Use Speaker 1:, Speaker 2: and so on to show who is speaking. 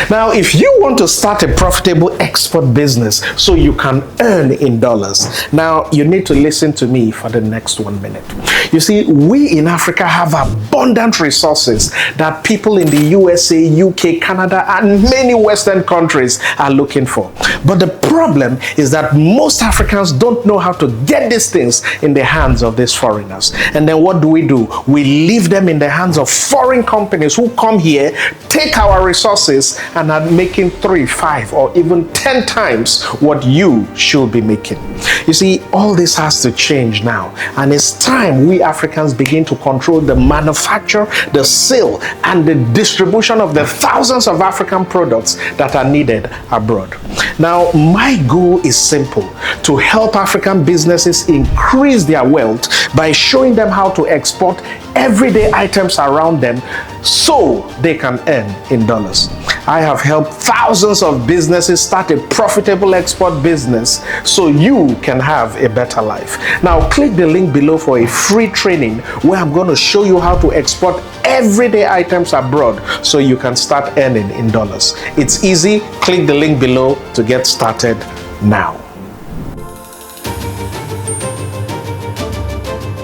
Speaker 1: Now, if you want to start a profitable export business so you can earn in dollars, now you need to listen to me for the next 1 minute. You see, we in Africa have abundant resources that people in the USA, UK, Canada, and many Western countries are looking for. But the problem is that most Africans don't know how to get these things in the hands of these foreigners. And then what do? We leave them in the hands of foreign companies who come here, take our resources, and are making 3, 5, or even 10 times what you should be making. You see, all this has to change now, and it's time we Africans begin to control the manufacture, the sale, and the distribution of the thousands of African products that are needed abroad. Now, my goal is simple: to help African businesses increase their wealth by showing them how to export everyday items around them so they can earn in dollars. I have helped thousands of businesses start a profitable export business so you can have a better life. Now, click the link below for a free training where I'm going to show you how to export everyday items abroad so you can start earning in dollars. It's easy. Click the link below to get started now.